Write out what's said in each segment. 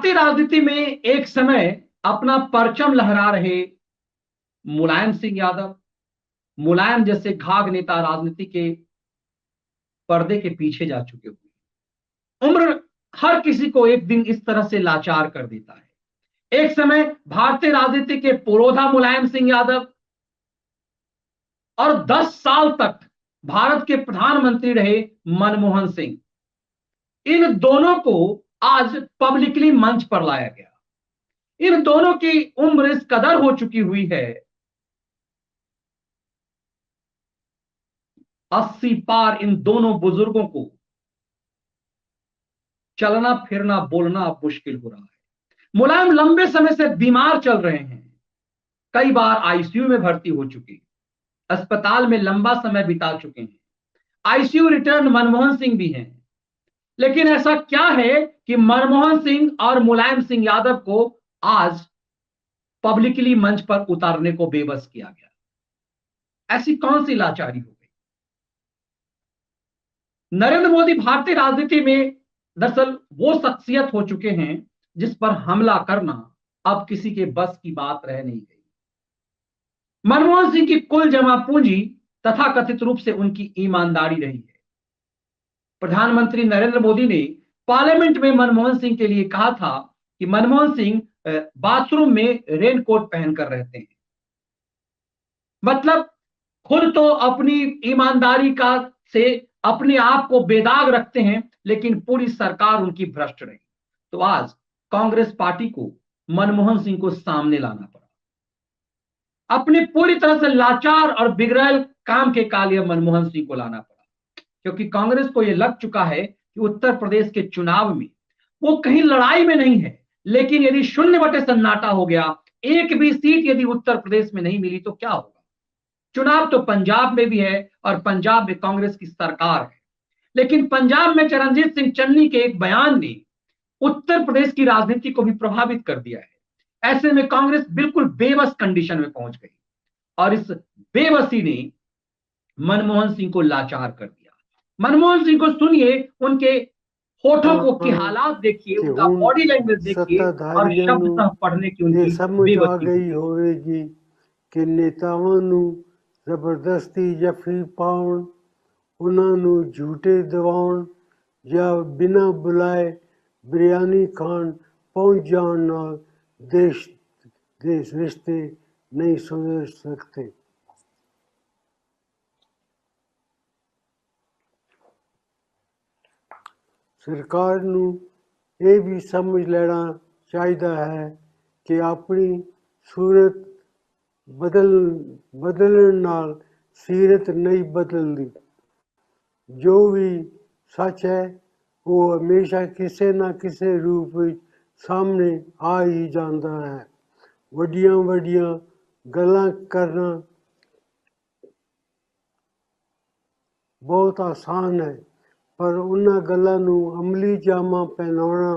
भारतीय राजनीति में एक समय अपना परचम लहरा रहे मुलायम सिंह यादव, मुलायम जैसे घाघ नेता राजनीति के पर्दे के पीछे जा चुके हुए। उम्र हर किसी को एक दिन इस तरह से लाचार कर देता है। एक समय भारतीय राजनीति के पुरोधा मुलायम सिंह यादव और 10 साल तक भारत के प्रधानमंत्री रहे मनमोहन सिंह, इन दोनों को आज पब्लिकली मंच पर लाया गया। इन दोनों की उम्र इस कदर हो चुकी हुई है, 80 पार इन दोनों बुजुर्गों को चलना फिरना बोलना अब मुश्किल हो रहा है। मुलायम लंबे समय से बीमार चल रहे हैं, कई बार आईसीयू में भर्ती हो चुके, अस्पताल में लंबा समय बिता चुके हैं। आईसीयू रिटर्न मनमोहन सिंह भी हैं, लेकिन ऐसा क्या है कि मनमोहन सिंह और मुलायम सिंह यादव को आज पब्लिकली मंच पर उतारने को बेबस किया गया? ऐसी कौन सी लाचारी हो गई? नरेंद्र मोदी भारतीय राजनीति में दरअसल वो शख्सियत हो चुके हैं जिस पर हमला करना अब किसी के बस की बात रह नहीं गई। मनमोहन सिंह की कुल जमा पूंजी तथा कथित रूप से उनकी ईमानदारी रही है। प्रधानमंत्री नरेंद्र मोदी ने पार्लियामेंट में मनमोहन सिंह के लिए कहा था कि मनमोहन सिंह बाथरूम में रेनकोट पहनकर रहते हैं। मतलब खुद तो अपनी ईमानदारी का से अपने आप को बेदाग रखते हैं, लेकिन पूरी सरकार उनकी भ्रष्ट रही। तो आज कांग्रेस पार्टी को मनमोहन सिंह को सामने लाना पड़ा। अपनी पूरी तरह से लाचार और बिगड़ैल काम के कालिया मनमोहन सिंह को लाना पड़ा, क्योंकि कांग्रेस को यह लग चुका है कि उत्तर प्रदेश के चुनाव में वो कहीं लड़ाई में नहीं है, लेकिन यदि 0/सन्नाटा हो गया, एक भी सीट यदि उत्तर प्रदेश में नहीं मिली तो क्या होगा? चुनाव तो पंजाब में भी है और पंजाब में कांग्रेस की सरकार है, लेकिन पंजाब में चरणजीत सिंह चन्नी के एक बयान ने उत्तर प्रदेश की राजनीति को भी प्रभावित कर दिया है। ऐसे में कांग्रेस बिल्कुल बेबस कंडीशन में पहुंच गई और इस बेबसी ने मनमोहन सिंह को लाचार कर दिया। मनमोहन सिंह को सुनिए, उनके होठों को की हालात देखिए, उनका बॉडी लैंग्वेज देखिए और शब्द तक पढ़ने की उनकी समझ आ गई होगी कि नेताओं ਨੂੰ ਜ਼ਬਰਦਸਤੀ ਜੱਫੀ ਪਾਉਣ, ਉਹਨਾਂ ਨੂੰ ਝੂਠੇ ਦਿਵਾਉਣ ਜਾਂ ਬਿਨਾਂ ਬੁਲਾਏ ਬਿਰਿਆਨੀ ਖਾਣ ਪਹੁੰਚ ਜਾਣ ਨਾਲ ਦੇਸ਼ ਦੇ ਰਿਸ਼ਤੇ ਨਹੀਂ ਸੁਧਰ सकते। ਸਰਕਾਰ ਨੂੰ ਇਹ ਵੀ ਸਮਝ ਲੈਣਾ ਚਾਹੀਦਾ ਹੈ ਕਿ ਆਪਣੀ ਸੂਰਤ बदलने नाल सीरत नहीं बदलती। जो भी सच है वो हमेशा किसी ना किसी रूप में सामने आ ही जाता है। वड्डियां वड्डियां गल्लां करना बहुत आसान है, पर उन्हां गल्लां नूं अमली जामा पहनाउणा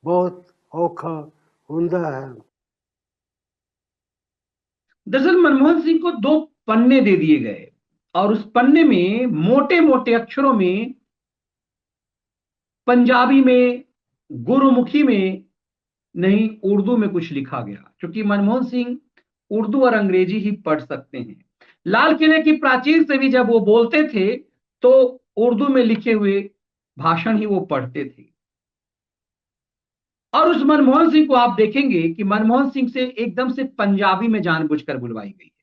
बहुत औखा हुंदा है। दरअसल मनमोहन सिंह को 2 पन्ने दे दिए गए और उस पन्ने में मोटे मोटे अक्षरों में पंजाबी में, गुरुमुखी में नहीं, उर्दू में कुछ लिखा गया, क्योंकि मनमोहन सिंह उर्दू और अंग्रेजी ही पढ़ सकते हैं। लाल किले की प्राचीर से भी जब वो बोलते थे तो उर्दू में लिखे हुए भाषण ही वो पढ़ते थे। और उस मनमोहन सिंह को आप देखेंगे कि मनमोहन सिंह से एकदम से पंजाबी में जानबूझकर बुलवाई गई है,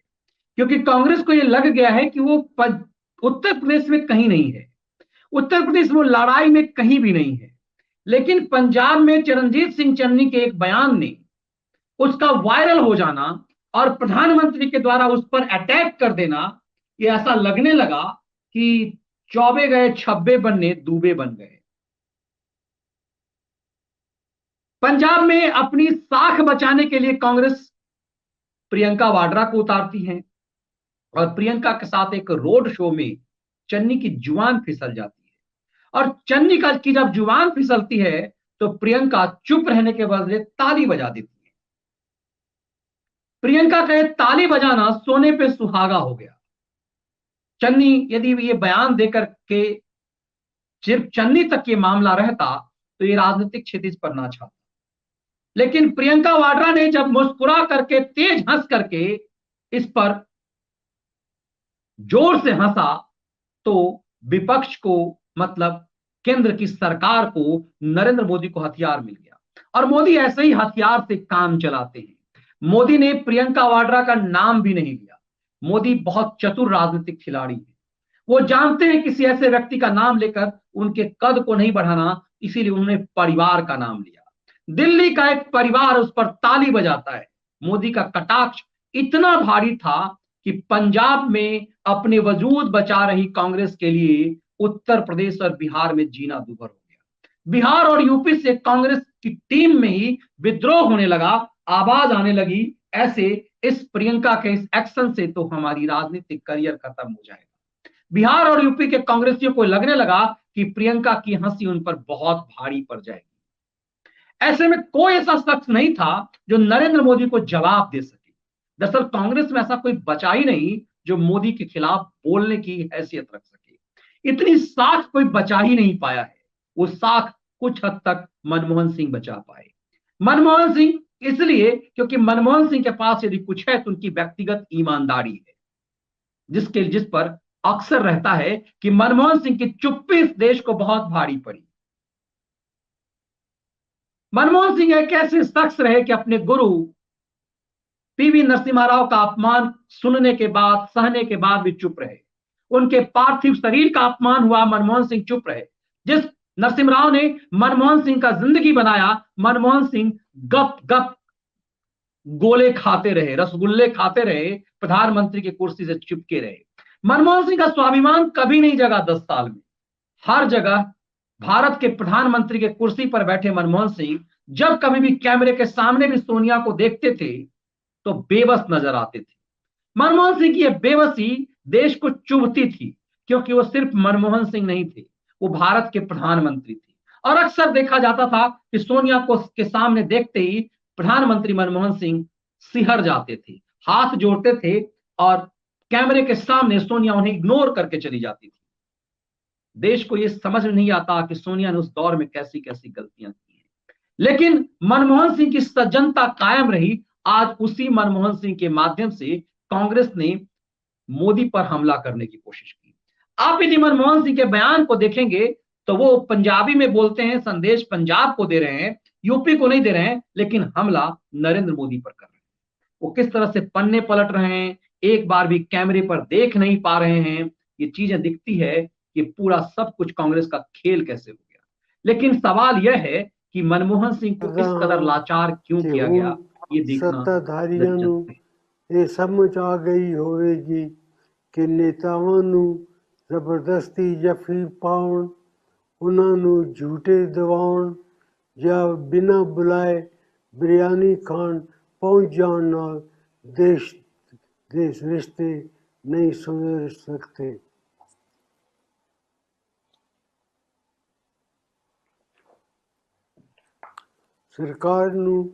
क्योंकि कांग्रेस को यह लग गया है कि वो उत्तर प्रदेश में कहीं नहीं है, उत्तर प्रदेश में लड़ाई में कहीं भी नहीं है। लेकिन पंजाब में चरणजीत सिंह चन्नी के एक बयान ने उसका वायरल हो जाना और प्रधानमंत्री के द्वारा उस पर अटैक कर देना, ये ऐसा लगने लगा कि चौबे गए छब्बे बनने दूबे बन गए। पंजाब में अपनी साख बचाने के लिए कांग्रेस प्रियंका वाड्रा को उतारती है और प्रियंका के साथ एक रोड शो में चन्नी की जुबान फिसल जाती है और चन्नी की जब जुबान फिसलती है तो प्रियंका चुप रहने के बदले ताली बजा देती है। प्रियंका का ताली बजाना सोने पे सुहागा हो गया। चन्नी यदि ये बयान देकर के सिर्फ चन्नी तक ये मामला रहता तो ये राजनीतिक क्षितिज पर ना छाता। लेकिन प्रियंका वाड्रा ने जब मुस्कुरा करके, तेज हंस करके इस पर जोर से हंसा, तो विपक्ष को, मतलब केंद्र की सरकार को, नरेंद्र मोदी को हथियार मिल गया। और मोदी ऐसे ही हथियार से काम चलाते हैं। मोदी ने प्रियंका वाड्रा का नाम भी नहीं लिया। मोदी बहुत चतुर राजनीतिक खिलाड़ी है। वो जानते हैं किसी ऐसे व्यक्ति का नाम लेकर उनके कद को नहीं बढ़ाना, इसीलिए उन्होंने परिवार का नाम लिया। दिल्ली का एक परिवार उस पर ताली बजाता है। मोदी का कटाक्ष इतना भारी था कि पंजाब में अपने वजूद बचा रही कांग्रेस के लिए उत्तर प्रदेश और बिहार में जीना दूभर हो गया। बिहार और यूपी से कांग्रेस की टीम में ही विद्रोह होने लगा, आवाज आने लगी, ऐसे इस प्रियंका के इस एक्शन से तो हमारी राजनीतिक करियर खत्म हो जाएगा। बिहार और यूपी के कांग्रेसियों को लगने लगा कि प्रियंका की हंसी उन पर बहुत भारी पड़ जाएगी। ऐसे में कोई ऐसा शख्स नहीं था जो नरेंद्र मोदी को जवाब दे सके। दरअसल कांग्रेस में ऐसा कोई बचा ही नहीं जो मोदी के खिलाफ बोलने की हैसियत रख सके। इतनी साख कोई बचा ही नहीं पाया है। वो साख कुछ हद तक मनमोहन सिंह बचा पाए। मनमोहन सिंह इसलिए क्योंकि मनमोहन सिंह के पास यदि कुछ है तो उनकी व्यक्तिगत ईमानदारी है, जिस पर अक्सर रहता है कि मनमोहन सिंह की चुप्पी इस देश को बहुत भारी पड़ी। मनमोहन सिंह एक ऐसे शख्स रहे कि अपने गुरु पीवी नरसिम्हा राव का अपमान सुनने के बाद, सहने के बाद भी चुप रहे। उनके पार्थिव शरीर का अपमान हुआ, मनमोहन सिंह चुप रहे। जिस नरसिम्हा राव ने मनमोहन सिंह का जिंदगी बनाया, मनमोहन सिंह गप गप गोले खाते रहे, रसगुल्ले खाते रहे, प्रधानमंत्री की कुर्सी से चिपके रहे। मनमोहन सिंह का स्वाभिमान कभी नहीं जगा 10 साल में। हर जगह भारत के प्रधानमंत्री के कुर्सी पर बैठे मनमोहन सिंह जब कभी भी कैमरे के सामने भी सोनिया को देखते थे तो बेबस नजर आते थे। मनमोहन सिंह की यह बेबसी देश को चुभती थी, क्योंकि वो सिर्फ मनमोहन सिंह नहीं थे, वो भारत के प्रधानमंत्री थे। और अक्सर देखा जाता था कि सोनिया को के सामने देखते ही प्रधानमंत्री मनमोहन सिंह सिहर जाते थे, हाथ जोड़ते थे, और कैमरे के सामने सोनिया उन्हें इग्नोर करके चली जाती थी। देश को यह समझ में नहीं आता कि सोनिया ने उस दौर में कैसी कैसी गलतियां की हैं। लेकिन मनमोहन सिंह की सज्जनता कायम रही। आज उसी मनमोहन सिंह के माध्यम से कांग्रेस ने मोदी पर हमला करने की कोशिश की। आप यदि मनमोहन सिंह के बयान को देखेंगे तो वो पंजाबी में बोलते हैं, संदेश पंजाब को दे रहे हैं, यूपी को नहीं दे रहे हैं, लेकिन हमला नरेंद्र मोदी पर कर रहे हैं। वो किस तरह से पन्ने पलट रहे हैं, एक बार भी कैमरे पर देख नहीं पा रहे हैं। ये चीजें दिखती है कि पूरा सब कुछ कांग्रेस का खेल कैसे हो गया। लेकिन सवाल यह है कि मनमोहन सिंह को इस कदर लाचार क्यों किया गया, ये देखना सत्ताधारियों ਨੂੰ ਇਹ ਸਮਝ ਆ ਗਈ ਹੋਵੇਗੀ ਕਿ ਨੇਤਾਵਾਂ ਨੂੰ ਜ਼ਬਰਦਸਤੀ ਜੱਫੀ ਪਾਉਣ, ਉਹਨਾਂ ਨੂੰ ਝੂਠੇ ਦਿਵਾਉਣ ਜਾਂ ਬਿਨਾਂ ਬੁਲਾਏ ਬਿਰਿਆਨੀ ਖਾਣ ਪਹੁੰਚ ਜਾਣ ਨਾਲ ਦੇਸ਼ ਦੇ ਰਿਸ਼ਤੇ ਨਹੀਂ ਸੁਧਰ ਸਕਦੇ। ਸਰਕਾਰ ਨੂੰ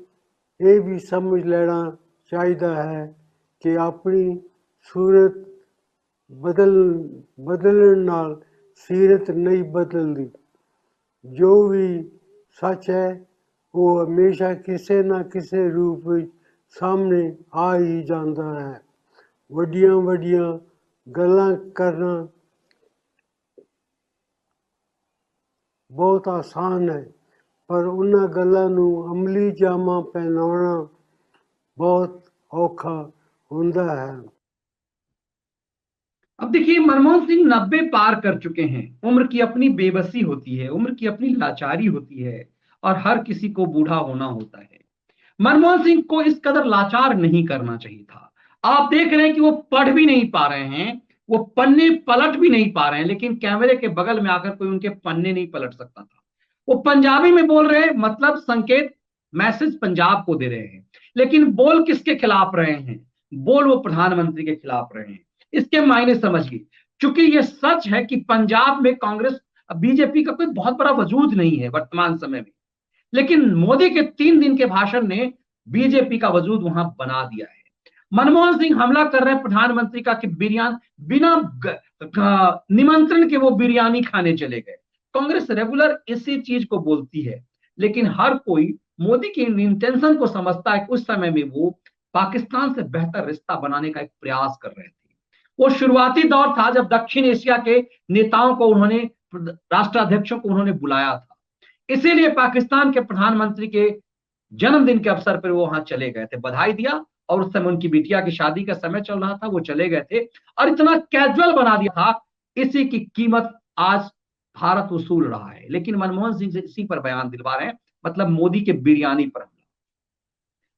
ਇਹ ਵੀ ਸਮਝ ਲੈਣਾ ਚਾਹੀਦਾ ਹੈ ਕਿ ਆਪਣੀ ਸੂਰਤ ਬਦਲਣ ਨਾਲ ਸੀਰਤ ਨਹੀਂ ਬਦਲਦੀ। ਜੋ ਵੀ ਸੱਚ ਹੈ ਉਹ ਹਮੇਸ਼ਾ ਕਿਸੇ ਨਾ ਕਿਸੇ ਰੂਪ ਵਿੱਚ ਸਾਹਮਣੇ ਆ ਹੀ ਜਾਂਦਾ ਹੈ। ਵੱਡੀਆਂ ਵੱਡੀਆਂ ਗੱਲਾਂ ਕਰਨਾ ਬਹੁਤ ਆਸਾਨ ਹੈ, ਪਰ ਉਹਨਾਂ ਗੱਲਾਂ ਨੂੰ ਅਮਲੀ ਜਾਮਾ ਪਹਿਨਾਉਣਾ ਬਹੁਤ ਔਖਾ ਹੁੰਦਾ है। अब देखिए, मनमोहन सिंह 90 पार कर चुके हैं। उम्र की अपनी बेबसी होती है, उम्र की अपनी लाचारी होती है, और हर किसी को बूढ़ा होना होता है। मनमोहन सिंह को इस कदर लाचार नहीं करना चाहिए था। आप देख रहे हैं कि वो पढ़ भी नहीं पा रहे हैं, वो पन्ने पलट भी नहीं पा रहे हैं, लेकिन कैमरे के बगल में आकर कोई उनके पन्ने नहीं पलट सकता था। वो पंजाबी में बोल रहे हैं, मतलब संकेत, मैसेज पंजाब को दे रहे हैं, लेकिन बोल किसके खिलाफ रहे हैं? बोल वो प्रधानमंत्री के खिलाफ रहे हैं। इसके मायने समझिए। चूंकि ये सच है कि पंजाब में कांग्रेस, बीजेपी का कोई बहुत बड़ा वजूद नहीं है वर्तमान समय में, लेकिन मोदी के 3 दिन के भाषण ने बीजेपी का वजूद वहां बना दिया है। मनमोहन सिंह हमला कर रहे हैं प्रधानमंत्री का कि बिना निमंत्रण के वो बिरयानी खाने चले गए। कांग्रेस रेगुलर इसी चीज को बोलती है, लेकिन हर कोई मोदी की इंटेंशन को समझता है कि उस समय में वो पाकिस्तान से बेहतर रिश्ता बनाने का एक प्रयास कर रहे थे। वो शुरुआती दौर था जब दक्षिण एशिया के नेताओं को उन्होंने, राष्ट्राध्यक्षों को उन्होंने बुलाया था, इसीलिए पाकिस्तान के प्रधानमंत्री के जन्मदिन के अवसर पर वो वहां चले गए थे, बधाई दिया। और उस समय उनकी बिटिया की शादी का समय चल रहा था, वो चले गए थे और इतना कैजुअल बना दिया था। इसी की कीमत आज भारत वसूल रहा है। लेकिन मनमोहन सिंह से इसी पर बयान दिलवा रहे हैं, मतलब मोदी के बिरयानी पर।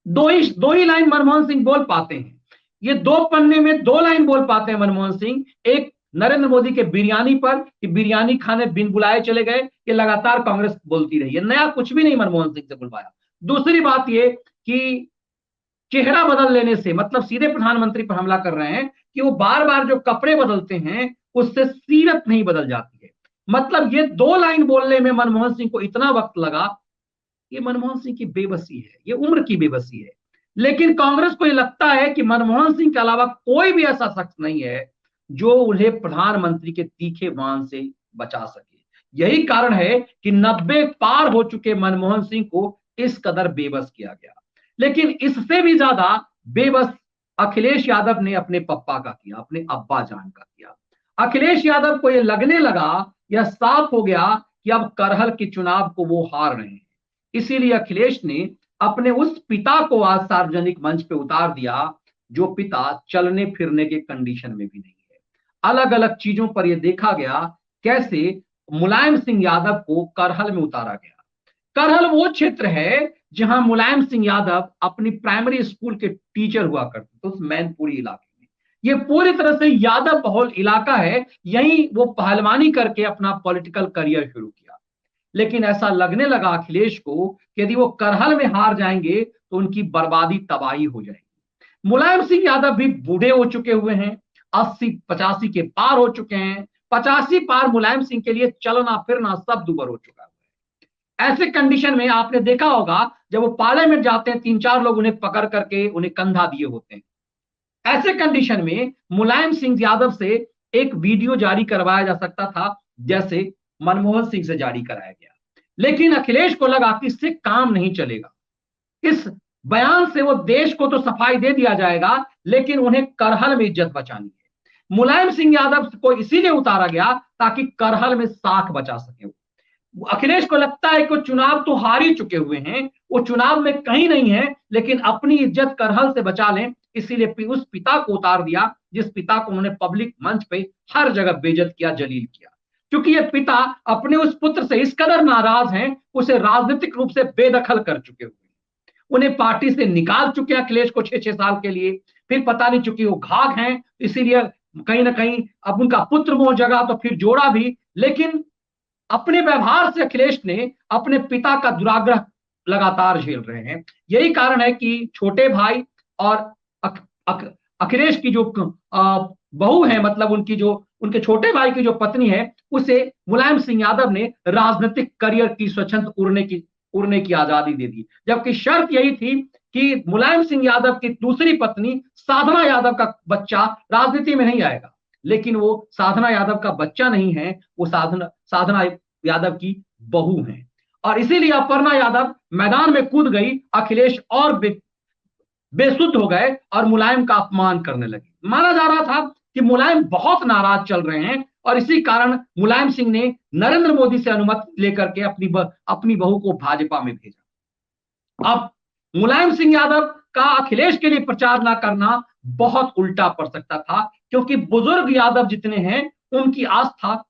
दो ही लाइन मनमोहन सिंह बोल पाते हैं, ये 2 पन्ने में 2 लाइन बोल पाते हैं मनमोहन सिंह। एक नरेंद्र मोदी के बिरयानी पर कि बिरयानी खाने बिन बुलाए चले गए, ये लगातार कांग्रेस बोलती रही है, नया कुछ भी नहीं मनमोहन सिंह से बुलवाया। दूसरी बात ये कि चेहरा बदल लेने से, मतलब सीधे प्रधानमंत्री पर हमला कर रहे हैं कि वो बार बार जो कपड़े बदलते हैं उससे सीरत नहीं बदल जाती है। मतलब ये 2 लाइन बोलने में मनमोहन सिंह को इतना वक्त लगा। ये मनमोहन सिंह की बेबसी है, ये उम्र की बेबसी है। लेकिन कांग्रेस को ये लगता है कि मनमोहन सिंह के अलावा कोई भी ऐसा शख्स नहीं है जो उन्हें प्रधानमंत्री के तीखे बाण से बचा सके। यही कारण है कि 90 पार हो चुके मनमोहन सिंह को इस कदर बेबस किया गया। लेकिन इससे भी ज्यादा बेबस अखिलेश यादव ने अपने पप्पा का किया, अपने अब्बा जान का किया। अखिलेश यादव को यह लगने लगा, यह साफ हो गया कि अब करहल के चुनाव को वो हार रहे हैं। इसीलिए अखिलेश ने अपने उस पिता को आज सार्वजनिक मंच पे उतार दिया जो पिता चलने फिरने के कंडीशन में भी नहीं है। अलग अलग चीजों पर यह देखा गया कैसे मुलायम सिंह यादव को करहल में उतारा गया। करहल वो क्षेत्र है जहां मुलायम सिंह यादव अपनी प्राइमरी स्कूल के टीचर हुआ करते थे, उस मैनपुरी इलाके में। ये पूरी तरह से यादव बहुल इलाका है, यहीं वो पहलवानी करके अपना पॉलिटिकल करियर शुरू किया। लेकिन ऐसा लगने लगा अखिलेश को कि यदि वो करहल में हार जाएंगे तो उनकी बर्बादी तबाही हो जाएगी। मुलायम सिंह यादव भी बूढ़े हो चुके हुए हैं, 80-85 के पार हो चुके हैं। 85 पार मुलायम सिंह के लिए चलना फिरना सब दुबर हो चुका है। ऐसे कंडीशन में आपने देखा होगा जब वो पार्लियामेंट जाते हैं 3-4 लोग उन्हें पकड़ करके उन्हें कंधा दिए होते हैं। ऐसे कंडीशन में मुलायम सिंह यादव से एक वीडियो जारी करवाया जा सकता था जैसे मनमोहन सिंह से जारी कराया गया। लेकिन अखिलेश को लगा कि इससे काम नहीं चलेगा, इस बयान से वो देश को तो सफाई दे दिया जाएगा लेकिन उन्हें करहल में इज्जत बचानी है। मुलायम सिंह यादव को इसीलिए उतारा गया ताकि करहल में साख बचा सके। अखिलेश को लगता है कि वो चुनाव तो हार ही चुके हुए हैं, वो चुनाव में कहीं नहीं है, लेकिन अपनी इज्जत करहल से बचा लें, इसीलिए उस पिता को उतार दिया जिस पिता को उन्होंने पब्लिक मंच पे हर जगह बेइज्जत किया, जलील किया। क्योंकि ये पिता अपने उस पुत्र से इस कदर नाराज हैं, उसे राजनीतिक रूप से बेदखल कर चुके हुए हैं, उन्हें पार्टी से निकाल चुके हैं अखिलेश को 6-6 साल के लिए। फिर पता नहीं चुकी वो घाघ हैं, इसीलिए कहीं ना कहीं अब उनका पुत्र मोह जगा तो फिर जोड़ा भी। लेकिन अपने व्यवहार से अखिलेश ने अपने पिता का दुराग्रह लगातार झेल रहे हैं। यही कारण है कि छोटे भाई और अखिलेश की जो बहू है, मतलब उनकी जो उनके छोटे भाई की जो पत्नी है, उसे मुलायम सिंह यादव ने राजनीतिक करियर की स्वच्छंद उड़ने की आजादी दे दी। जबकि शर्त यही थी कि मुलायम सिंह यादव की दूसरी पत्नी साधना यादव का बच्चा राजनीति में नहीं आएगा। लेकिन वो साधना यादव का बच्चा नहीं है, वो साधना यादव की बहू है। और इसीलिए अपर्णा यादव मैदान में कूद गई, अखिलेश और बेसुध हो गए और मुलायम का अपमान करने लगे। माना जा रहा था कि मुलायम बहुत नाराज चल रहे हैं और इसी कारण मुलायम सिंह ने नरेंद्र मोदी से अनुमति लेकर के अपनी बहू को भाजपा में भेजा। अब मुलायम सिंह यादव का अखिलेश के लिए प्रचार ना करना बहुत उल्टा पड़ सकता था, क्योंकि बुजुर्ग यादव जितने हैं उनकी आस्था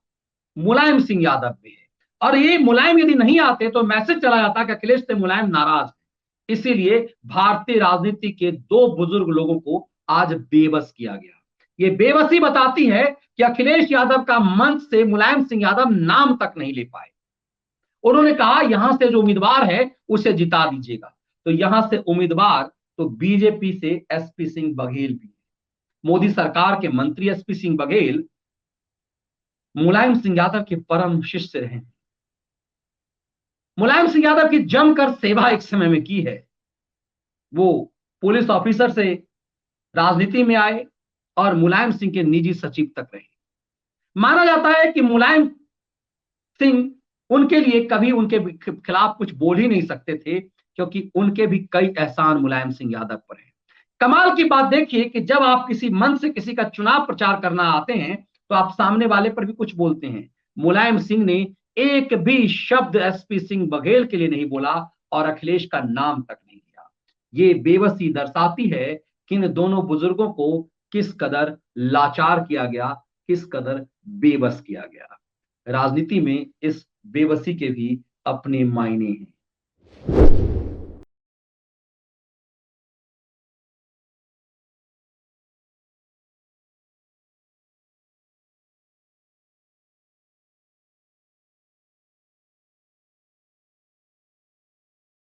मुलायम सिंह यादव में है। और ये मुलायम यदि नहीं आते तो मैसेज चला जाता कि अखिलेश से मुलायम नाराज है। इसीलिए भारतीय राजनीति के 2 बुजुर्ग लोगों को आज बेबस किया गया। ये बेबसी बताती है कि अखिलेश यादव का मंच से मुलायम सिंह यादव नाम तक नहीं ले पाए। उन्होंने कहा यहां से जो उम्मीदवार है उसे जिता दीजिएगा, तो यहां से उम्मीदवार तो बीजेपी से एसपी सिंह बघेल भी, मोदी सरकार के मंत्री एसपी सिंह बघेल मुलायम सिंह यादव के परम शिष्य रहे। मुलायम सिंह यादव की जमकर सेवा एक समय में की है। वो पुलिस ऑफिसर से राजनीति में आए और मुलायम सिंह के निजी सचिव तक रहे। माना जाता है कि मुलायम सिंह उनके लिए कभी उनके खिलाफ कुछ बोल ही नहीं सकते थे, क्योंकि उनके भी कई एहसान मुलायम सिंह यादव पर हैं। कमाल की बात देखिए कि जब आप किसी मंच से किसी का चुनाव प्रचार करना आते हैं तो आप सामने वाले पर भी कुछ बोलते हैं। मुलायम सिंह ने एक भी शब्द एसपी सिंह बघेल के लिए नहीं बोला और अखिलेश का नाम तक नहीं लिया। ये बेबसी दर्शाती है कि इन दोनों बुजुर्गों को किस कदर लाचार किया गया, किस कदर बेबस किया गया। राजनीति में इस बेबसी के भी अपने मायने हैं।